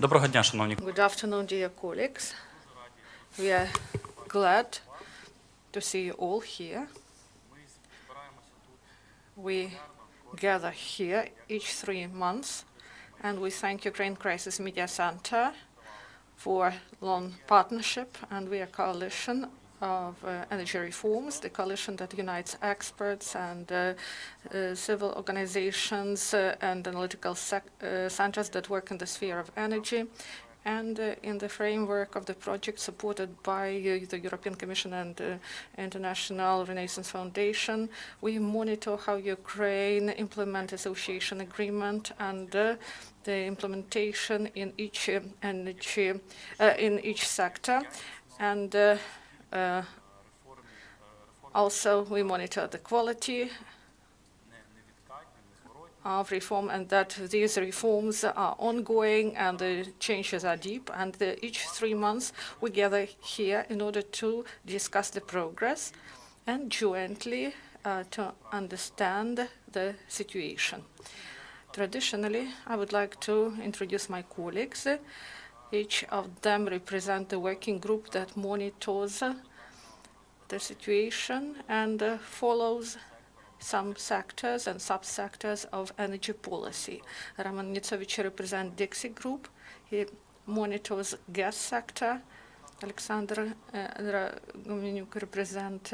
Доброго дня, шановні. Good afternoon, dear colleagues. We are glad to see you all here. We gather here each 3 months, and we thank Ukraine Crisis Media Center for long partnership, and we are a coalition of energy reforms, the coalition that unites experts and civil organizations and analytical centers that work in the sphere of energy. And in the framework of the project supported by the European Commission and International Renaissance Foundation, we monitor how Ukraine implements association agreement and the implementation in each in each sector, and also we monitor the quality of reform, and that these reforms are ongoing and the changes are deep. And each 3 months we gather here in order to discuss the progress and jointly to understand the situation. Traditionally, I would like to introduce my colleagues. Each of them represent the working group that monitors the situation and follows some sectors and subsectors of energy policy. Nitsovych represents DiXi Group. He monitors gas sector. Oleksandra Gumenyuk represents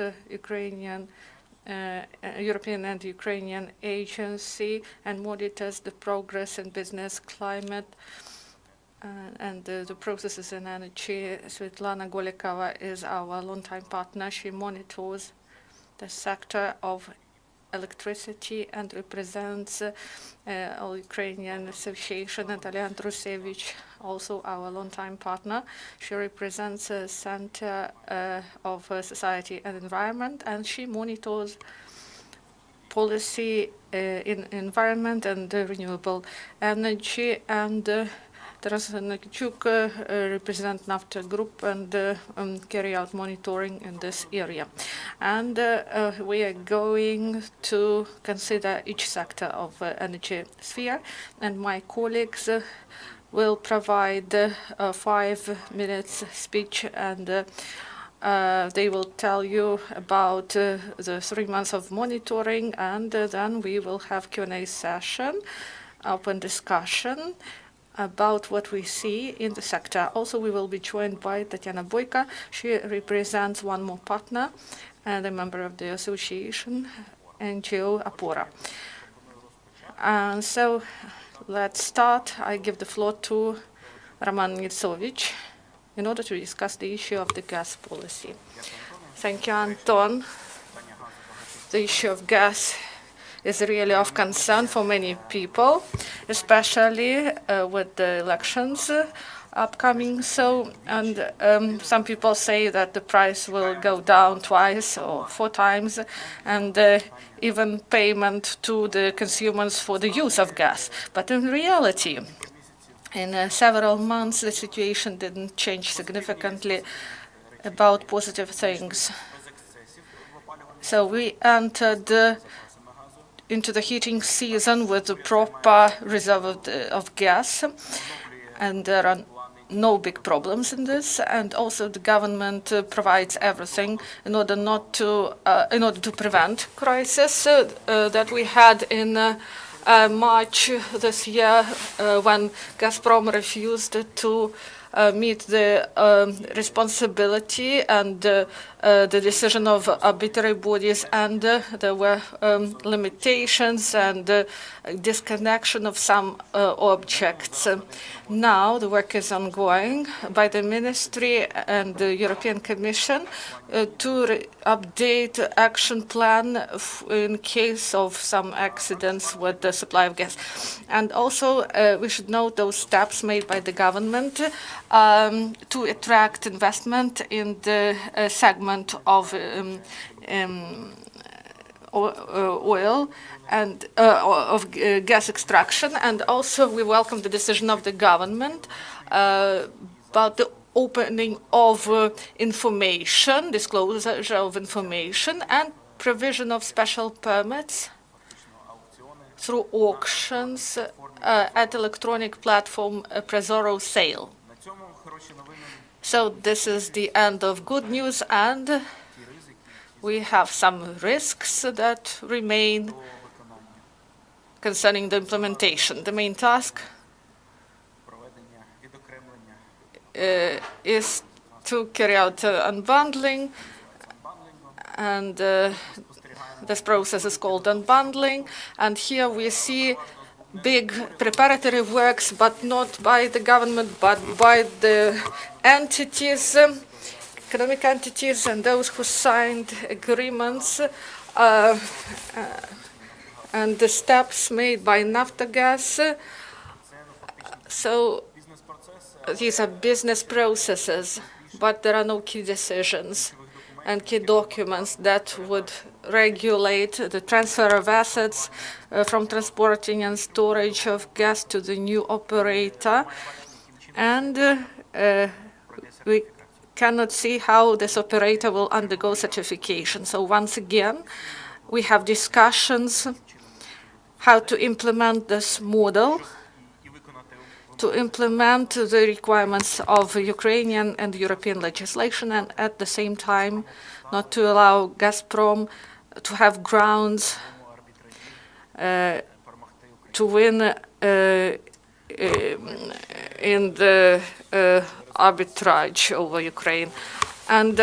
European and Ukrainian agency and monitors the progress in business climate and the processes in energy. Svitlana Golikova is our longtime partner. She monitors the sector of electricity and represents All-Ukrainian Association. Natalia Andrusevych, also our longtime partner. She represents the Center of Society and Environment, and she monitors policy in environment and renewable energy. And TransEnergoConsulting represent Nafta Group and carry out monitoring in this area. And we are going to consider each sector of energy sphere, and my colleagues will provide a 5 minutes speech, and they will tell you about the 3 months of monitoring, and then we will have Q&A session, open discussion about what we see in the sector. Also, we will be joined by Tatiana Boyka. She represents one more partner and a member of the association, NGO OPORA. And so let's start. I give the floor to Nitsovych in order to discuss the issue of the gas policy. Thank you, Anton. The issue of gas is really of concern for many people, especially with the elections upcoming. So, and some people say that the price will go down twice or 4 times, and even payment to the consumers for the use of gas. But in reality, in several months, the situation didn't change significantly about positive things. So we entered into the heating season with a proper reserve of gas, and there are no big problems in this. And also the government provides everything in order to prevent crisis that we had in March this year when Gazprom refused to meet the responsibility and the decision of arbitrary bodies, and there were limitations and disconnection of some objects. Now the work is ongoing by the Ministry and the European Commission to update the action plan in case of some accidents with the supply of gas. And also we should note those steps made by the government to attract investment in the segment of oil and of gas extraction. And also we welcome the decision of the government about the opening of information, disclosure of information, and provision of special permits through auctions at electronic platform Prezoro Sale. So this is the end of good news, and we have some risks that remain concerning the implementation. The main task is to carry out unbundling, and this process is called unbundling. And here we see big preparatory works, but not by the government, but by the entities, economic entities, and those who signed agreements, and the steps made by Naftogaz. So these are business processes, but there are no key decisions and key documents that would regulate the transfer of assets from transporting and storage of gas to the new operator. And we cannot see how this operator will undergo certification. So once again, we have discussions how to implement this model, to implement the requirements of Ukrainian and European legislation, and at the same time not to allow Gazprom to have grounds to win in the arbitrage over Ukraine. And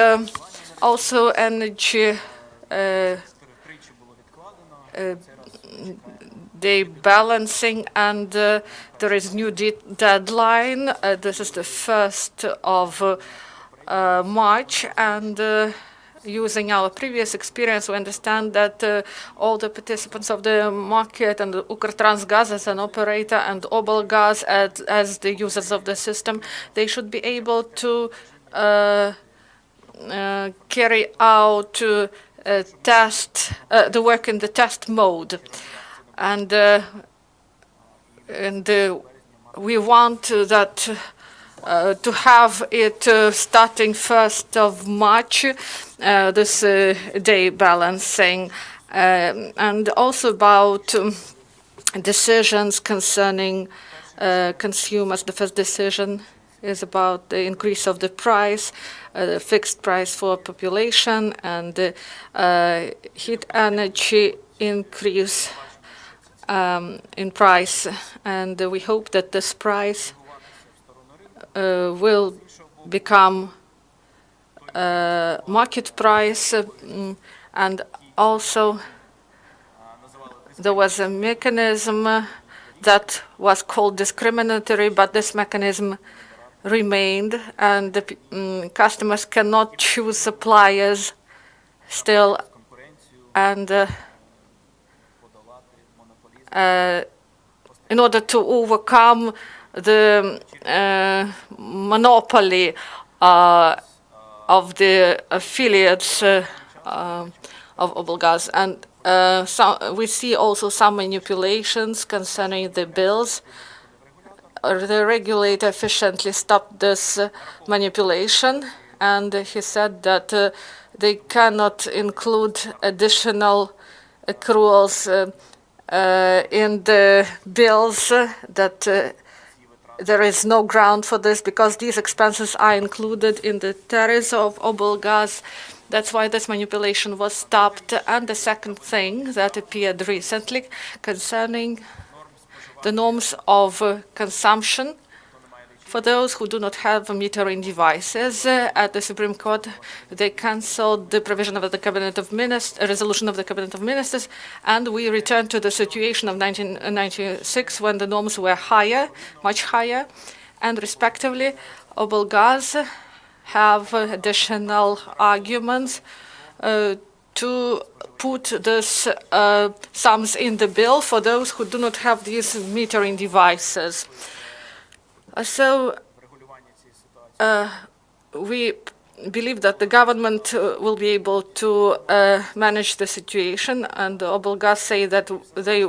also energy day balancing, and there is new deadline. This is the 1st of March, and using our previous experience, we understand that all the participants of the market, and Ukrtransgaz as an operator and Oblgaz as the users of the system, they should be able to carry out test the work in the test mode. And we want that to have it starting 1st of March, this day balancing, and also about decisions concerning consumers. The first decision is about the increase of the price, the fixed price for population, and heat energy increase in price, and we hope that this price will become market price. And also there was a mechanism that was called discriminatory, but this mechanism remained, and the customers cannot choose suppliers still, and in order to overcome the monopoly of the affiliates of Oblgaz. And we see also some manipulations concerning the bills. The regulator efficiently stopped this manipulation, and he said that they cannot include additional accruals in the bills, that there is no ground for this because these expenses are included in the tariffs of Oblgaz. That's why this manipulation was stopped. And the second thing that appeared recently concerning the norms of consumption for those who do not have metering devices. At the Supreme Court, they cancelled the provision of the Cabinet of Ministers, resolution of the Cabinet of Ministers, and we returned to the situation of 1996 when the norms were higher, much higher, and respectively, Oblgaz have additional arguments to put this sums in the bill for those who do not have these metering devices. So we believe that the government will be able to manage the situation, and Oblgaz say that they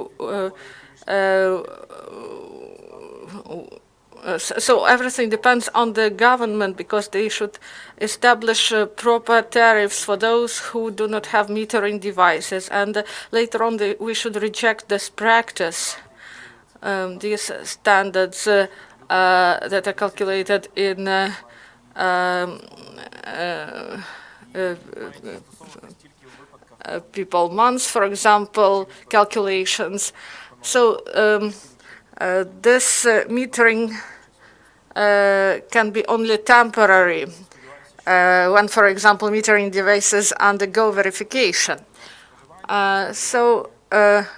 So everything depends on the government, because they should establish proper tariffs for those who do not have metering devices. And later on, we should reject this practice, these standards that are calculated in people months, for example, calculations. So this metering can be only temporary when, for example, metering devices undergo verification. So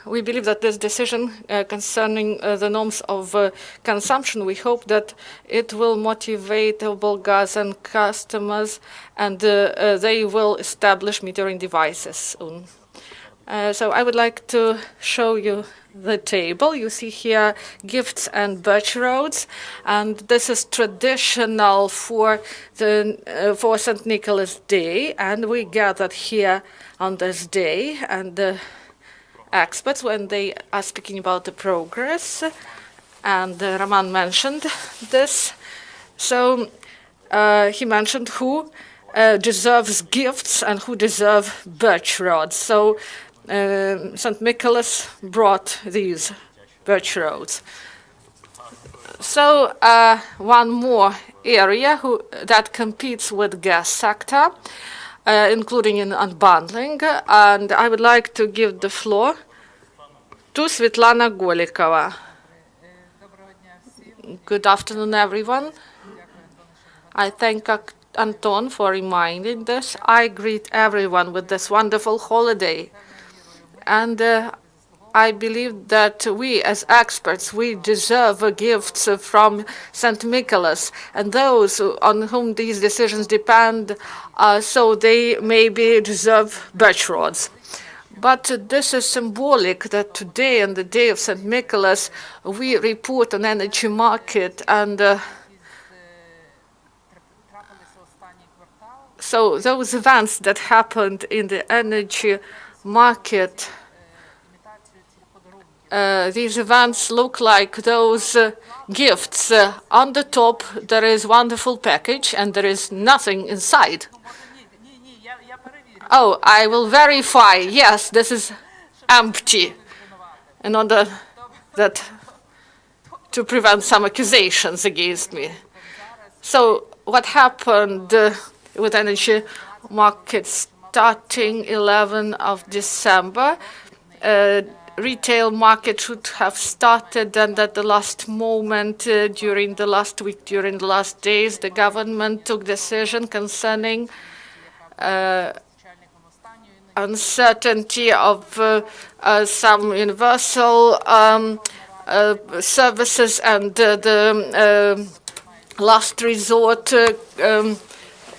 we believe that this decision concerning the norms of consumption, we hope that it will motivate Bulgarian customers, and they will establish metering devices soon. So I would like to show you the table. You see here gifts and birch roads, and this is traditional for St. Nicholas Day, and we gathered here on this day, and the experts, when they are speaking about the progress, and Roman mentioned this. So he mentioned who deserves gifts and who deserve birch rods. So St. Nicholas brought these birch rods. So one more area that competes with gas sector, including in unbundling, and I would like to give the floor to Svitlana Golikova. Good afternoon, everyone. I thank Anton for reminding this. I greet everyone with this wonderful holiday. And I believe that we, as experts, we deserve gifts from St. Nicholas, and those on whom these decisions depend, so they maybe deserve birch rods. But this is symbolic that today, on the day of St. Nicholas, we report on energy market, and so those events that happened in the energy market, these events look like those gifts. On the top, there is wonderful package, and there is nothing inside. Oh, I will verify. Yes, this is empty, in order that to prevent some accusations against me. So what happened with energy markets starting 11th of December? Retail market should have started, and at the last moment, during the last week, during the last days, the government took decision concerning uncertainty of some universal services and the last resort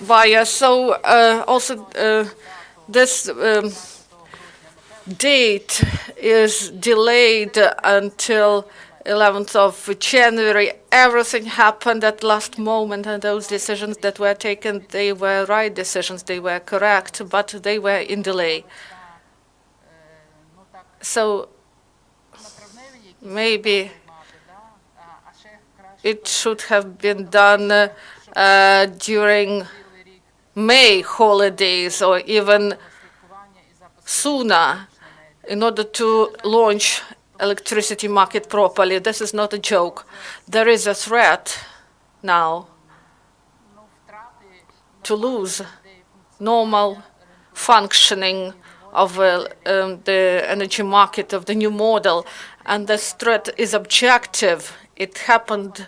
via. So also this date is delayed until 11th of January. Everything happened at last moment, and those decisions that were taken, they were right decisions, they were correct, but they were in delay. So maybe it should have been done during May holidays, or even sooner, in order to launch electricity market properly. This is not a joke. There is a threat now to lose normal functioning of the energy market of the new model, and this threat is objective. It happened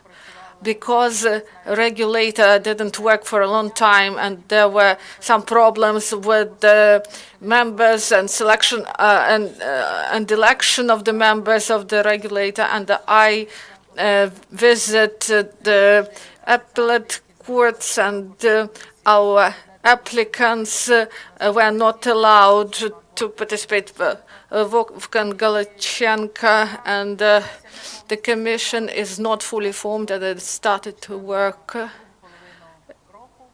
because a regulator didn't work for a long time, and there were some problems with the members and selection and election of the members of the regulator. And I visited the appellate courts, and our applicants were not allowed to participate. Wolfgang Galachenko, and the commission is not fully formed, and it started to work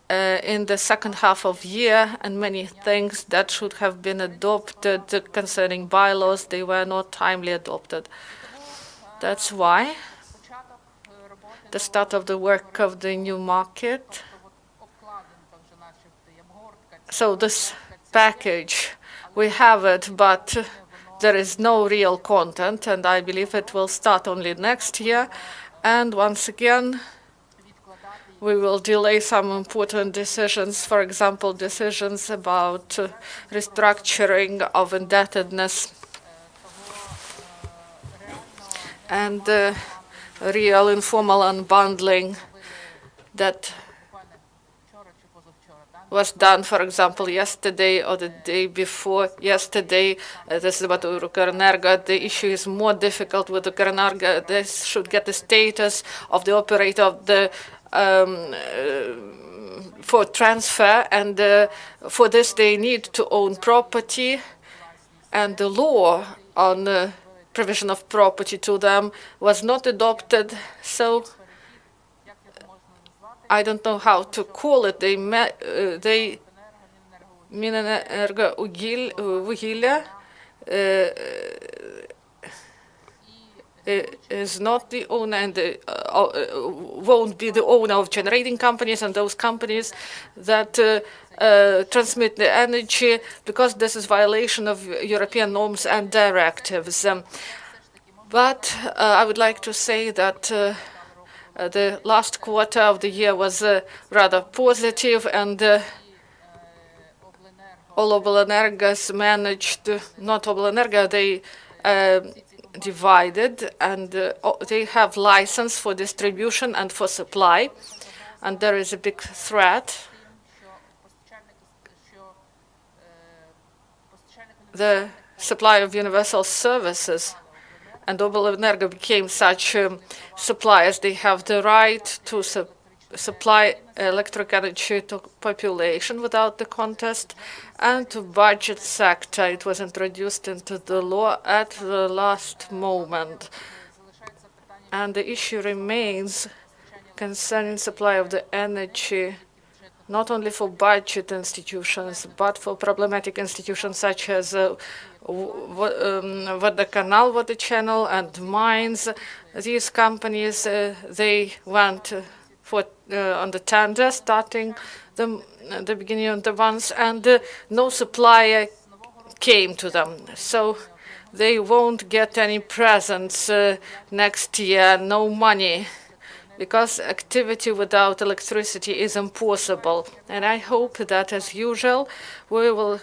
in the second half of year, and many things that should have been adopted concerning bylaws, they were not timely adopted. That's why the start of the work of the new market. So this package, we have it, but there is no real content, and I believe it will start only next year. And once again, we will delay some important decisions, for example, decisions about restructuring of indebtedness and real informal unbundling that was done, for example, yesterday or the day before yesterday. This is about Ukrenergo. The issue is more difficult with Ukrenergo. They should get the status of the operator of the for transfer, and for this they need to own property, and the law on provision of property to them was not adopted. So I don't know how to call it. They Minenergovugilya is not the owner and won't be the owner of generating companies and those companies that transmit the energy, because this is violation of European norms and directives. But I would like to say that the last quarter of the year was rather positive, and all Oblenergos managed, not Oblenergo, they divided, and they have license for distribution and for supply, and there is a big threat. The supply of universal services, and Oblenergo became such suppliers. They have the right to supply electric energy to population without the contest, and to budget sector. It was introduced into the law at the last moment. And the issue remains concerning supply of the energy, not only for budget institutions, but for problematic institutions such as Vodokanal, Water Channel, and mines. These companies, they went for on the tender, starting the beginning of the month, and no supplier came to them. So they won't get any presents next year, no money, because activity without electricity is impossible. And I hope that, as usual, we will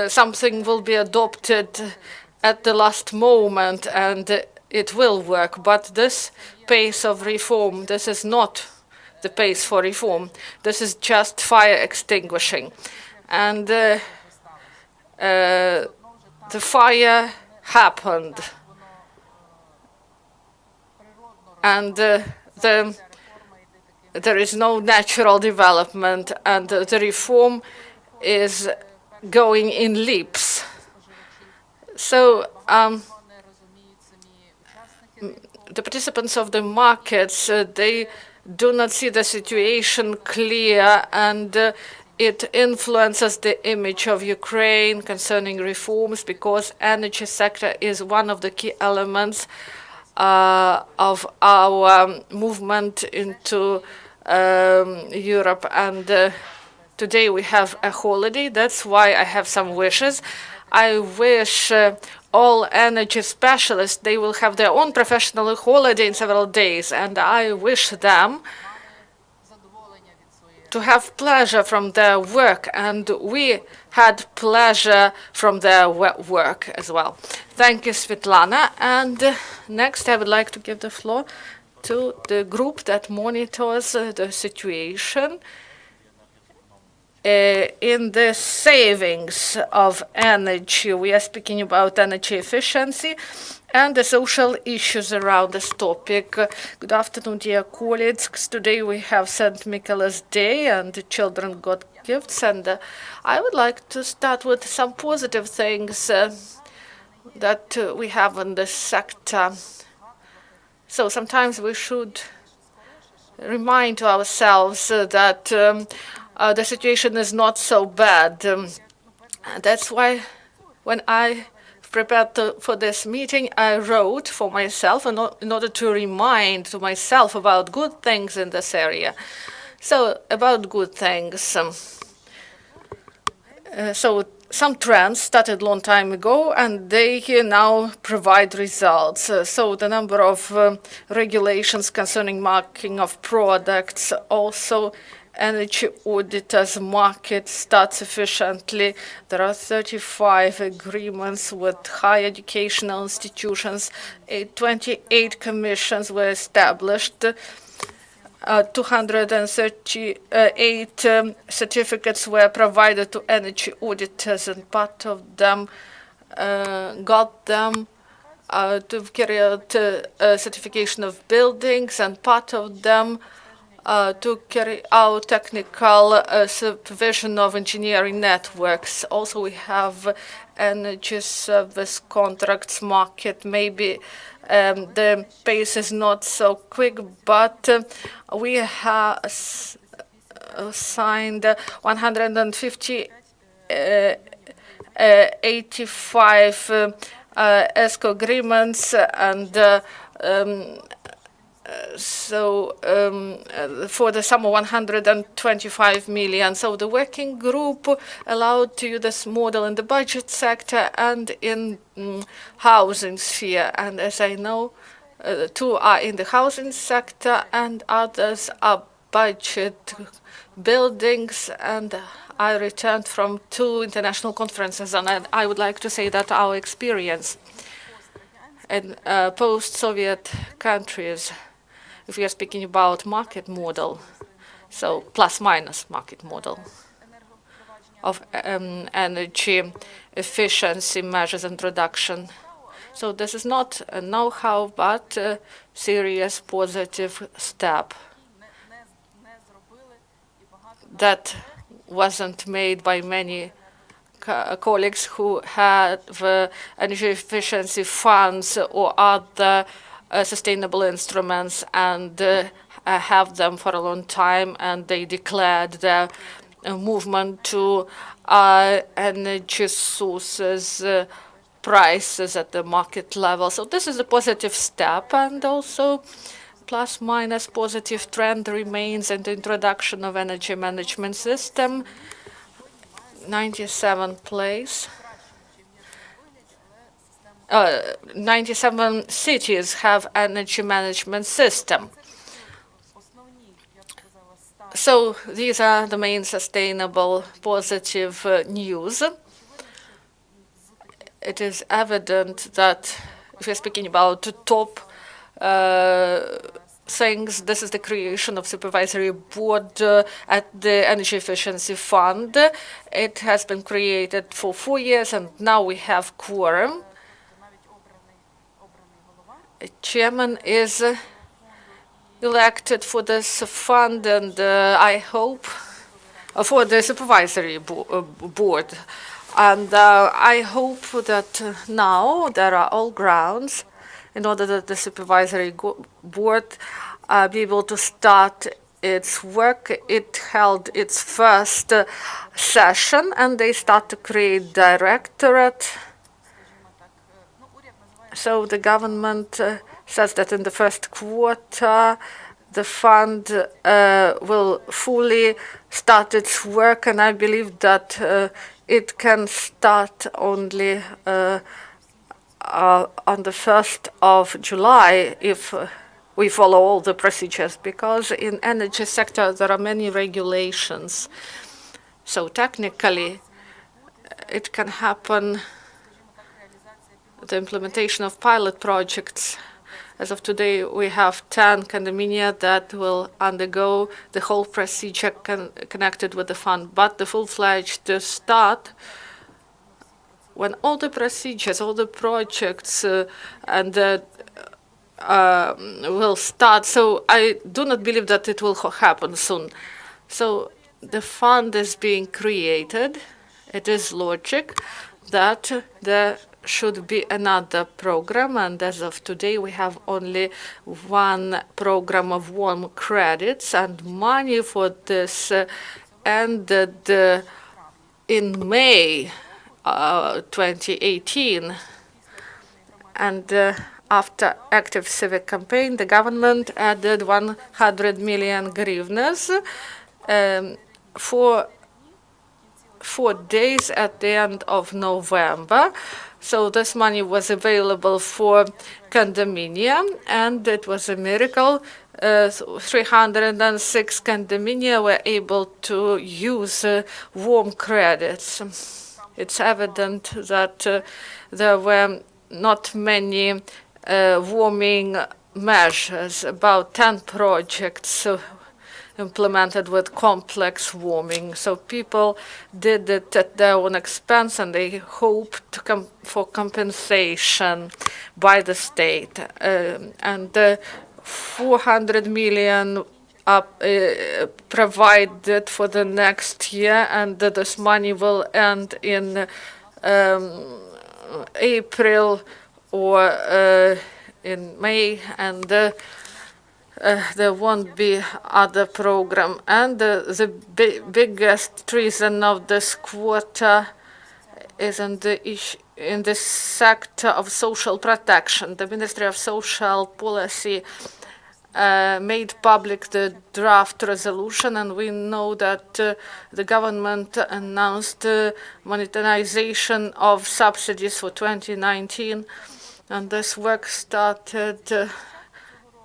something will be adopted at the last moment, and it will work. But this pace of reform, this is not the pace for reform. This is just fire extinguishing. And the fire happened. And there is no natural development, and the reform is going in leaps. So the participants of the markets, they do not see the situation clear, and it influences the image of Ukraine concerning reforms, because energy sector is one of the key elements of our movement into Europe. And today we have a holiday. That's why I have some wishes. I wish all energy specialists, they will have their own professional holiday in several days, and I wish them to have pleasure from their work, and we had pleasure from their work as well. Thank you, Svitlana. And next, I would like to give the floor to the group that monitors the situation in the savings of energy. We are speaking about energy efficiency and the social issues around this topic. Good afternoon, dear colleagues. Today we have St. Nicholas Day, and the children got gifts. And I would like to start with some positive things that we have in this sector. So sometimes we should remind ourselves that the situation is not so bad. That's why when I prepared for this meeting, I wrote for myself in order to remind to myself about good things in this area. So about good things. So some trends started a long time ago, and they now provide results. So the number of regulations concerning marking of products, also energy auditors market starts efficiently. There are 35 agreements with higher educational institutions. 28 commissions were established. 238 certificates were provided to energy auditors, and part of them got them to carry out certification of buildings, and part of them to carry out technical supervision of engineering networks. Also, we have energy service contracts market. Maybe the pace is not so quick, but we have signed 150 85 ESCO agreements, and for the sum of 125 million. So the working group allowed to use this model in the budget sector and in housing sphere. And as I know, two are in the housing sector and others are budget buildings. And I returned from 2 international conferences, and I would like to say that our experience in post-Soviet countries, if we are speaking about market model, so plus-minus market model of energy efficiency measures and reduction. So this is not a know-how, but a serious positive step that wasn't made by many colleagues who have energy efficiency funds or other sustainable instruments and have them for a long time, and they declared their movement to energy sources prices at the market level. So this is a positive step, and also plus-minus positive trend remains in the introduction of energy management system. 97 place. 97 cities have energy management system. So these are the main sustainable positive news. It is evident that if we're speaking about the top things, this is the creation of supervisory board at the Energy Efficiency Fund. It has been created for 4 years, and now we have quorum. A chairman is elected for this fund, and I hope for the supervisory board. And I hope that now there are all grounds in order that the supervisory board be able to start its work. It held its first session, and they start to create directorate. So the government says that in the first quarter, the fund will fully start its work, and I believe that it can start only on the 1st of July if we follow all the procedures, because in energy sector there are many regulations. So technically it can happen, the implementation of pilot projects. As of today, we have 10 condominium that will undergo the whole procedure connected with the fund, but the full-fledged start when all the procedures, all the projects will start. So I do not believe that it will happen soon. So the fund is being created. It is logic that there should be another program, and as of today we have only one program of warm credits, and money for this ended in May 2018. And after active civic campaign, the government added 100 million hryvnias for 4 days at the end of November. So this money was available for condominium, and it was a miracle. 306 condominia were able to use warm credits. It's evident that there were not many warming measures, about 10 projects implemented with complex warming. So people did it at their own expense, and they hoped for compensation by the state. And 400 million provided for the next year, and this money will end in April or in May, and there won't be other program. And the biggest reason of this quarter is in the sector of social protection. The Ministry of Social Policy made public the draft resolution, and we know that the government announced monetization of subsidies for 2019, and this work started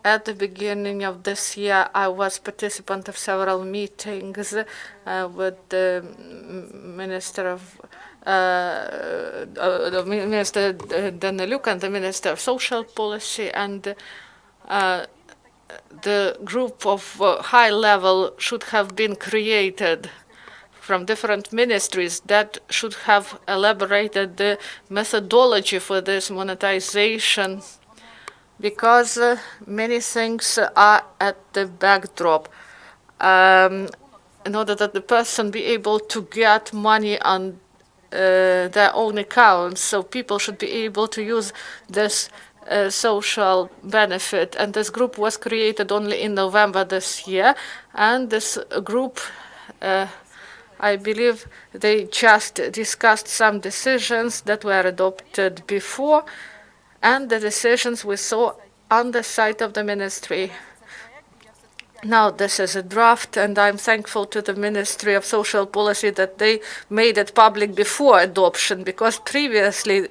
at the beginning of this year. I was participant of several meetings with the Minister of Minister Gennadiy and the Minister of Social Policy, and the group of high level should have been created from different ministries that should have elaborated the methodology for this monetization, because many things are at the backdrop. In order that the person be able to get money on their own accounts, so people should be able to use this social benefit. And this group was created only in November this year, and this group, I believe they just discussed some decisions that were adopted before, and the decisions we saw on the site of the ministry. Now this is a draft, and I'm thankful to the Ministry of Social Policy that they made it public before adoption, because previously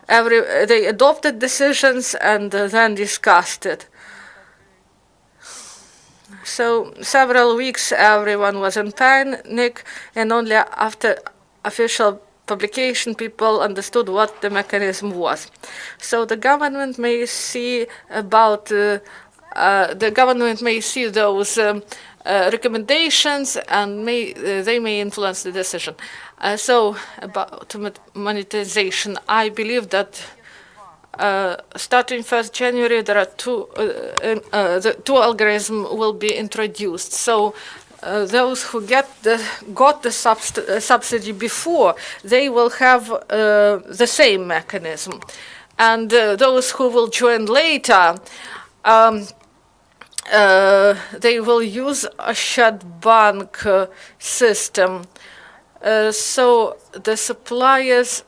they adopted decisions and then discussed it. So several weeks everyone was in panic, and only after official publication people understood what the mechanism was. So the government may see about those recommendations, and they may influence the decision. So about monetization, I believe that starting 1st January, there are the two algorithms will be introduced. So those who got the subsidy before, they will have the same mechanism, and those who will join later, they will use a Cheberyak system. So the suppliers,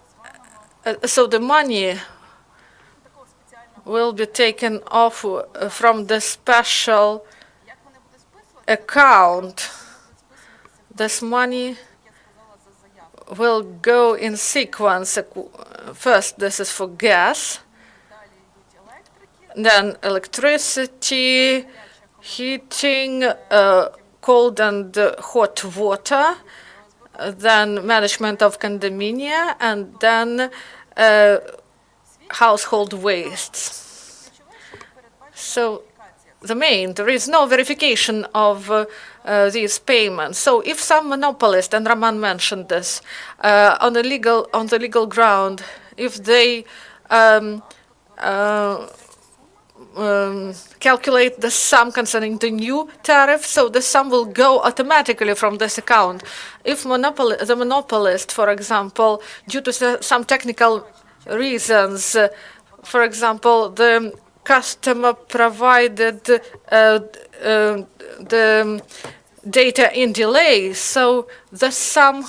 so the money will be taken off from the special account. This money will go in sequence. First, this is for gas, then electricity, heating, cold and hot water, then management of condominia, and then household wastes. So there is no verification of these payments. So if some monopolist, and Roman mentioned this, on the legal ground, if they calculate the sum concerning the new tariff, so the sum will go automatically from this account. If the monopolist, for example, due to some technical reasons, for example, the customer provided the data in delay, so the sum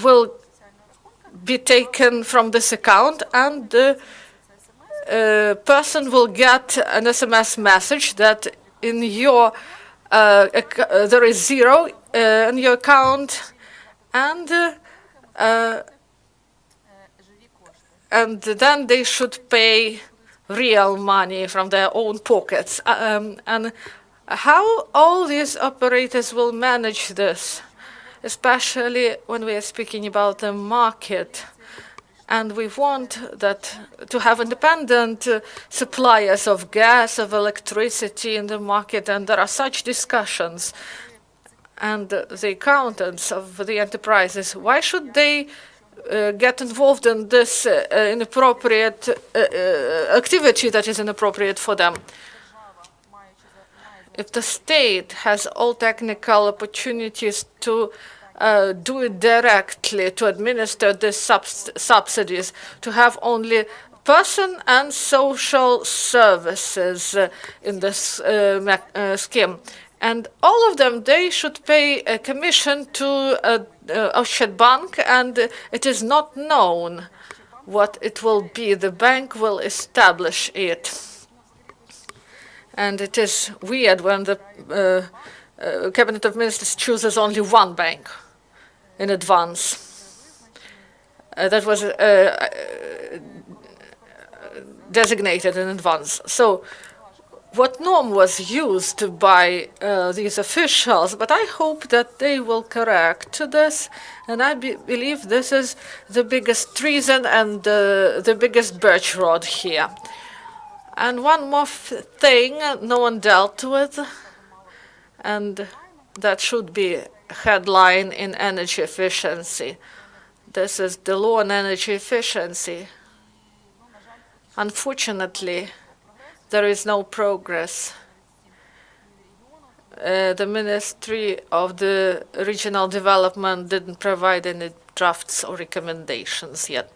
will be taken from this account, and the person will get an SMS message that in your there is zero in your account, and then they should pay real money from their own pockets. And how all these operators will manage this, especially when we are speaking about the market, and we want that to have independent suppliers of gas, of electricity in the market, and there are such discussions. And the accountants of the enterprises, why should they get involved in this inappropriate activity that is inappropriate for them? If the state has all technical opportunities to do it directly, to administer these subsidies, to have only person and social services in this scheme. And all of them, they should pay a commission to Oshched Bank, and it is not known what it will be. The bank will establish it. And it is weird when the Cabinet of Ministers chooses only one bank in advance. That was designated in advance. So what norm was used by these officials, but I hope that they will correct this, and I believe this is the biggest treason and the biggest birch rod here. And one more thing no one dealt with, and that should be a headline in energy efficiency. This is the law on energy efficiency. Unfortunately, there is no progress. The Ministry of the Regional Development didn't provide any drafts or recommendations yet.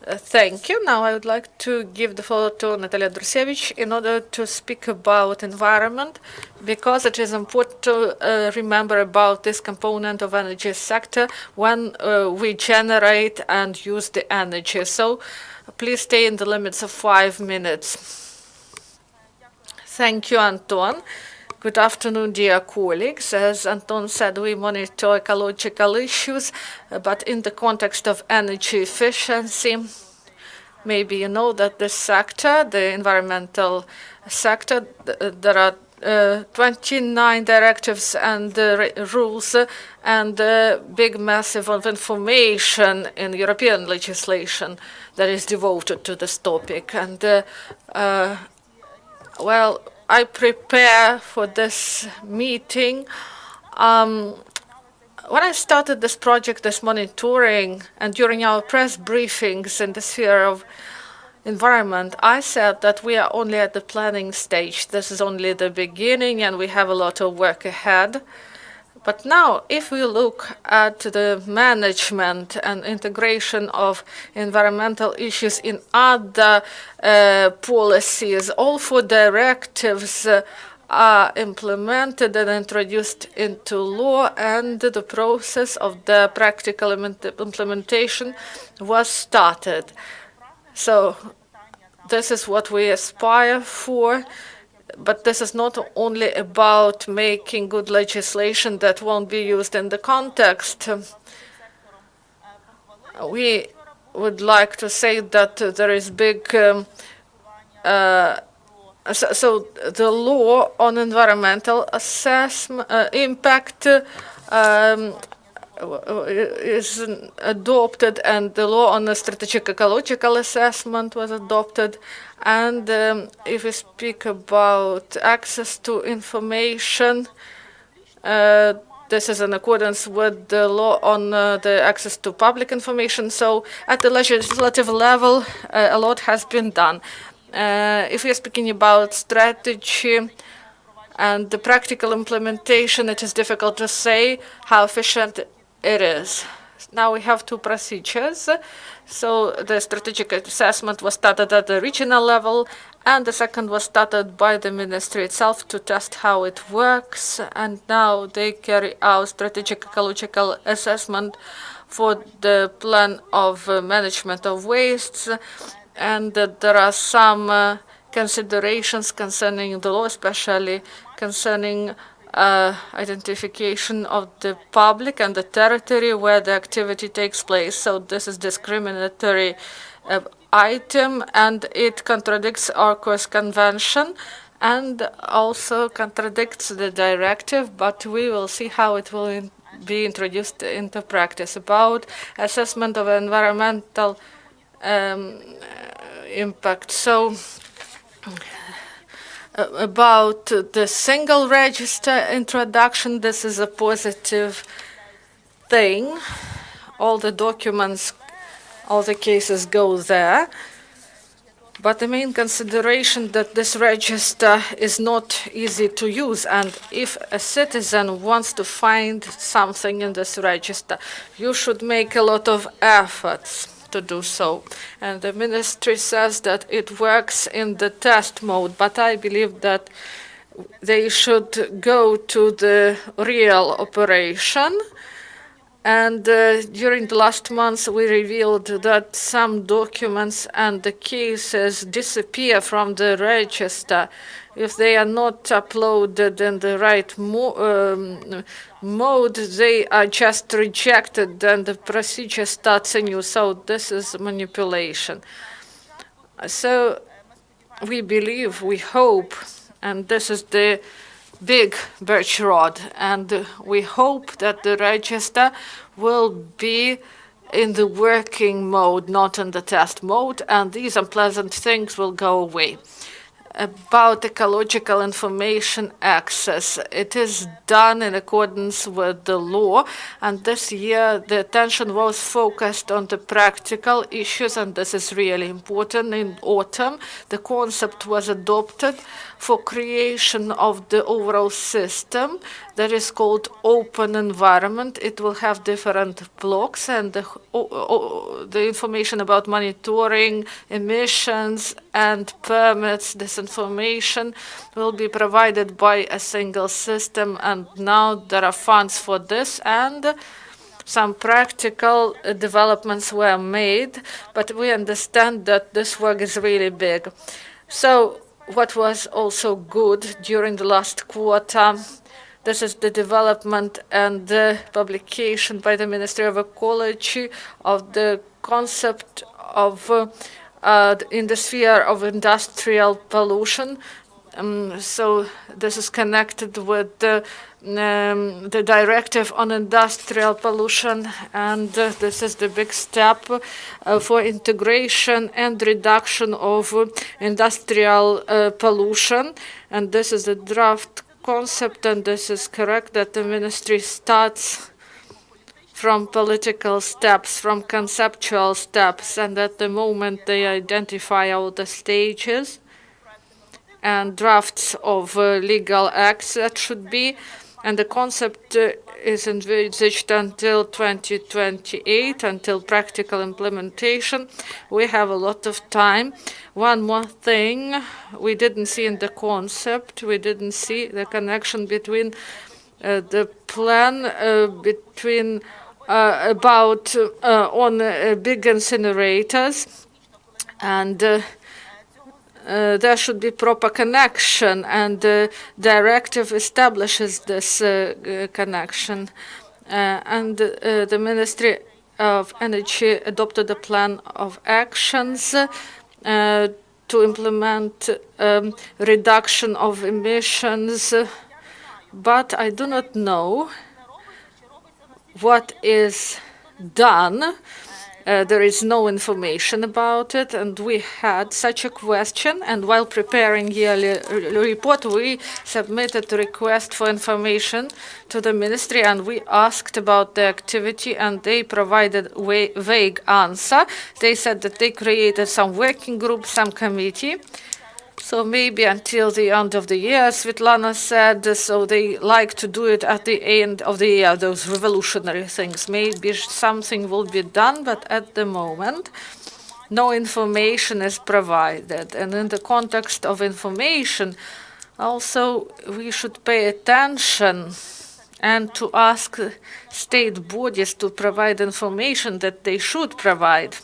Thank you. Now I would like to give the floor to Natalia Andrusevych in order to speak about environment, because it is important to remember about this component of energy sector when we generate and use the energy. So please stay in the limits of 5 minutes. Thank you, Anton. Good afternoon, dear colleagues. As Anton said, we monitor ecological issues, but in the context of energy efficiency. Maybe you know that this sector, the environmental sector, there are 29 directives and rules and a big massive of information in European legislation that is devoted to this topic. And well, I prepare for this meeting. When I started this project, this monitoring, and during our press briefings in the sphere of environment, I said that we are only at the planning stage. This is only the beginning, and we have a lot of work ahead. But now, if we look at the management and integration of environmental issues in other policies, all 4 directives are implemented and introduced into law, and the process of the practical implementation was started. So this is what we aspire for. But this is not only about making good legislation that won't be used in the context. We would like to say that there is big so the law on environmental assessment impact is adopted, and the law on the strategic ecological assessment was adopted. And if we speak about access to information, this is in accordance with the law on the access to public information. So at the legislative level, a lot has been done. If we are speaking about strategy and the practical implementation, it is difficult to say how efficient it is. Now we have 2 procedures. So the strategic assessment was started at the regional level, and the second was started by the ministry itself to test how it works. And now they carry out strategic ecological assessment for the plan of management of wastes. and that there are some considerations concerning the law, especially concerning identification of the public and the territory where the activity takes place. So this is discriminatory item, and it contradicts Aarhus Convention and also contradicts the directive, but we will see how it will be introduced into practice. About assessment of environmental impact. So about the single register introduction, this is a positive thing. All the documents, all the cases go there. But the main consideration that this register is not easy to use, and if a citizen wants to find something in this register, you should make a lot of efforts to do so. And the ministry says that it works in the test mode, but I believe that they should go to the real operation. And during the last months, we revealed that some documents and the cases disappear from the register if they are not uploaded in the right mode. They are just rejected, and the procedure starts anew. So this is manipulation. So we believe, we hope, and this is the big birch rod, and we hope that the register will be in the working mode, not in the test mode, and these unpleasant things will go away. About ecological information access, it is done in accordance with the law, and this year the attention was focused on the practical issues, and this is really important. In autumn, the concept was adopted for creation of the overall system that is called open environment. It will have different blocks, and the information about monitoring, emissions, and permits, this information will be provided by a single system, and now there are funds for this, and some practical developments were made, but we understand that this work is really big. So what was also good during the last quarter, this is the development and the publication by the Ministry of Ecology of the concept of in the sphere of industrial pollution. So this is connected with the directive on industrial pollution, and this is the big step for integration and reduction of industrial pollution. And this is the draft concept, and this is correct that the ministry starts from political steps, from conceptual steps, and at the moment they identify all the stages and drafts of legal acts that should be, and the concept is envisaged until 2028, until practical implementation. We have a lot of time. One more thing we didn't see in the concept, we didn't see the connection between the plan between about on big incinerators, and there should be proper connection, and the directive establishes this connection. And the Ministry of Energy adopted a plan of actions to implement reduction of emissions, but I do not know what is done. There is no information about it, and we had such a question, and while preparing yearly report, we submitted a request for information to the ministry, and we asked about the activity, and they provided vague answer. They said that they created some working group, some committee. So maybe until the end of the year, Svitlana said, so they like to do it at the end of the year, those revolutionary things. Maybe something will be done, but at the moment, no information is provided. And in the context of information, also we should pay attention and to ask state bodies to provide information that they should provide.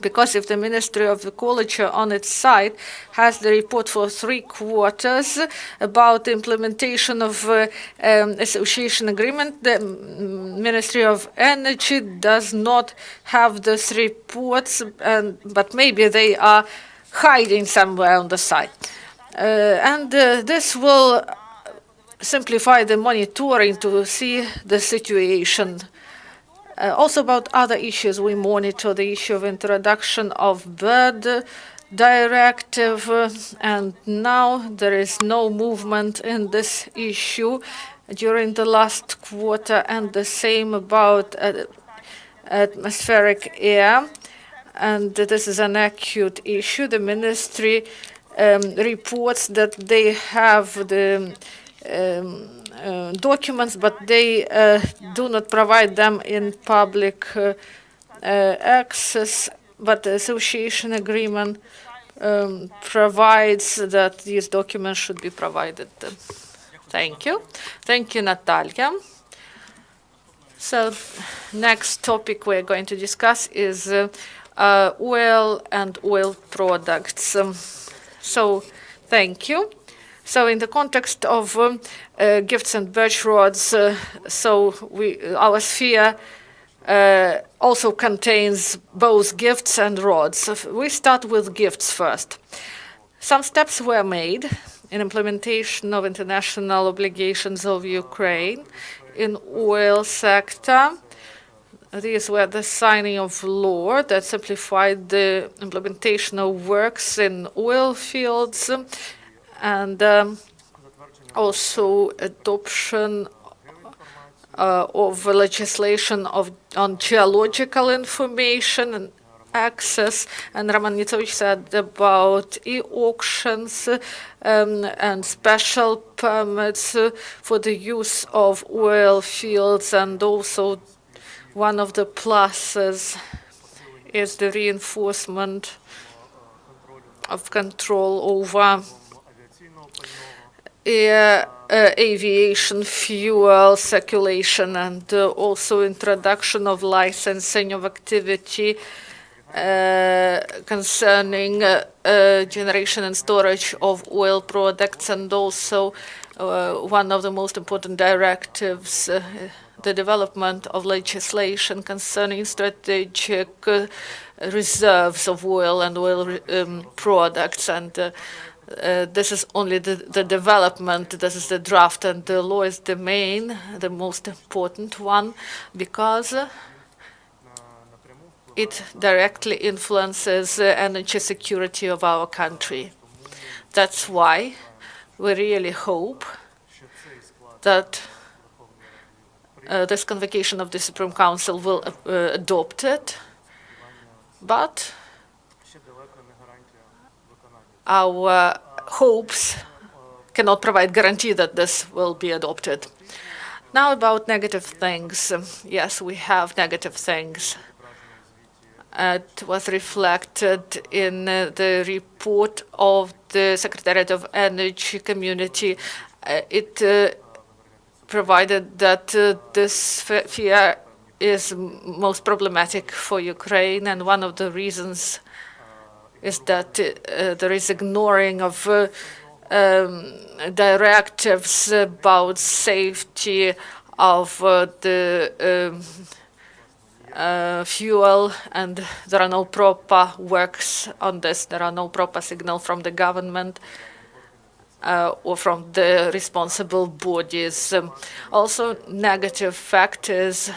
Because if the Ministry of Ecology on its side has the report for 3 quarters about the implementation of association agreement, the Ministry of Energy does not have these reports, but maybe they are hiding somewhere on the side. This will simplify the monitoring to see the situation. Also about other issues, we monitor the issue of introduction of bird directive, and now there is no movement in this issue during the last quarter, and the same about atmospheric air. And this is an acute issue. The ministry reports that they have the documents, but they do not provide them in public access. But the association agreement provides that these documents should be provided. Thank you. Thank you, Natalia. So next topic we're going to discuss is oil and oil products. So thank you. So in the context of gifts and birch rods, our sphere also contains both gifts and rods. We start with gifts first. Some steps were made in implementation of international obligations of Ukraine in oil sector. These were the signing of law that simplified the implementation of works in oil fields, and also adoption of legislation on geological information and access. And Nitsovych said about e-auctions and special permits for the use of oil fields, and also one of the pluses is the reinforcement of control over aviation fuel circulation, and also introduction of licensing of activity concerning generation and storage of oil products, and also one of the most important directives, the development of legislation concerning strategic reserves of oil and oil products. And this is only the development, this is the draft, and the law is the most important one, because it directly influences energy security of our country. That's why we really hope that this convocation of the Supreme Council will adopt it, but our hopes cannot provide guarantee that this will be adopted. Now about negative things. Yes, we have negative things. It was reflected in the report of the Secretariat of Energy Community. It provided that this sphere is most problematic for Ukraine, and one of the reasons is that there is ignoring of directives about safety of the fuel, and there are no proper works on this. There are no proper signals from the government or from the responsible bodies. Also, negative factors: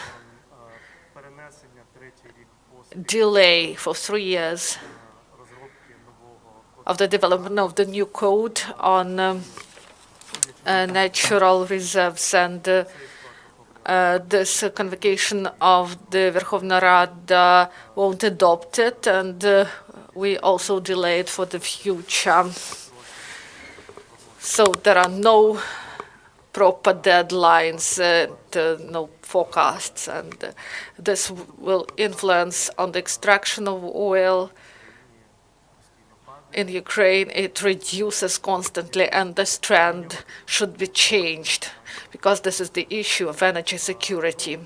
delay for 3 years of the development of the new code on natural reserves, and this convocation of the Verkhovna Rada won't adopt it, and we also delay it for the future. So there are no proper deadlines, no forecasts, and this will influence on the extraction of oil in Ukraine. It reduces constantly, and this trend should be changed, because this is the issue of energy security.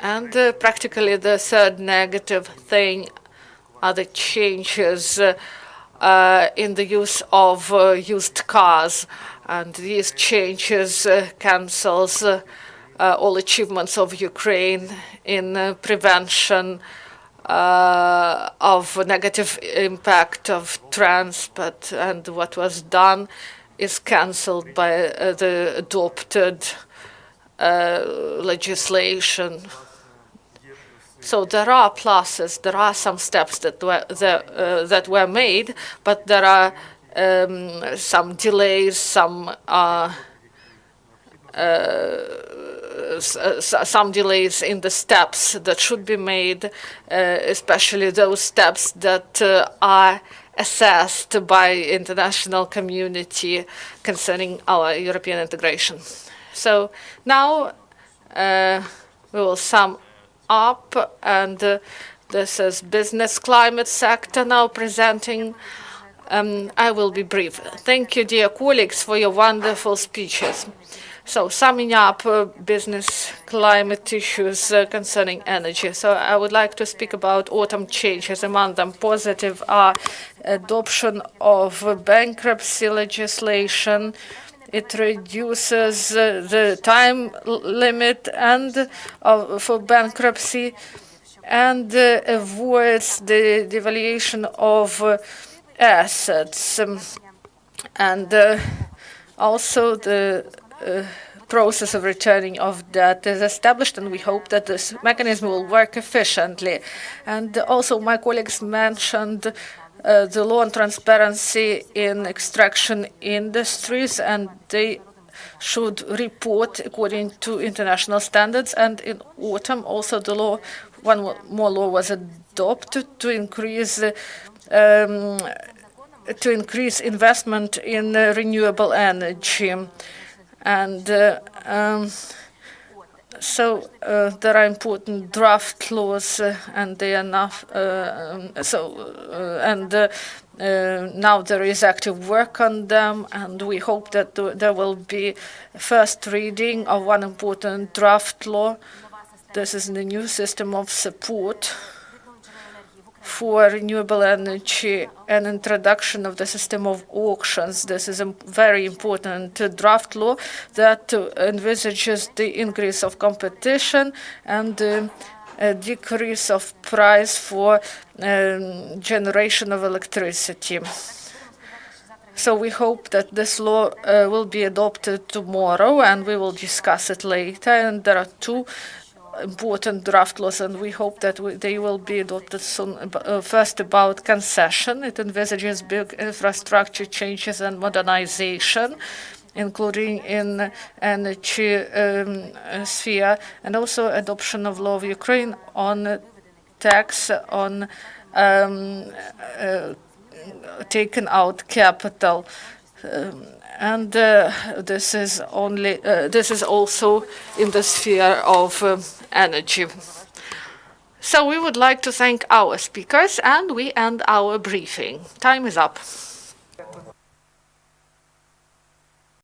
And practically the third negative thing are the changes in the use of used cars. And these changes cancels all achievements of Ukraine in prevention of negative impact of transport, and what was done is cancelled by the adopted legislation. So there are pluses, there are some steps that were made, but there are some delays, some delays in the steps that should be made, especially those steps that are assessed by international community concerning our European integration. So now we will sum up, and this is business climate sector now presenting. I will be brief. Thank you, dear colleagues, for your wonderful speeches. So summing up business climate issues concerning energy. So I would like to speak about autumn changes. Among them, positive are adoption of bankruptcy legislation. It reduces the time limit and for bankruptcy, and avoids the devaluation of assets. And also the process of returning of debt is established, and we hope that this mechanism will work efficiently. And also my colleagues mentioned the law on transparency in extraction industries, and they should report according to international standards. And in autumn, also the law, one more law was adopted to increase investment in renewable energy. And so there are important draft laws, and they are enough. Now there is active work on them, and we hope that there will be first reading of one important draft law. This is the new system of support for renewable energy and introduction of the system of auctions. This is a very important draft law that envisages the increase of competition and a decrease of price for generation of electricity. So we hope that this law will be adopted tomorrow, and we will discuss it later. And there are two important draft laws, and we hope that they will be adopted soon. First, about concession. It envisages big infrastructure changes and modernization, including in energy sphere, and also adoption of law of Ukraine on tax on taken out capital. And this is also in the sphere of energy. So we would like to thank our speakers, and we end our briefing. Time is up.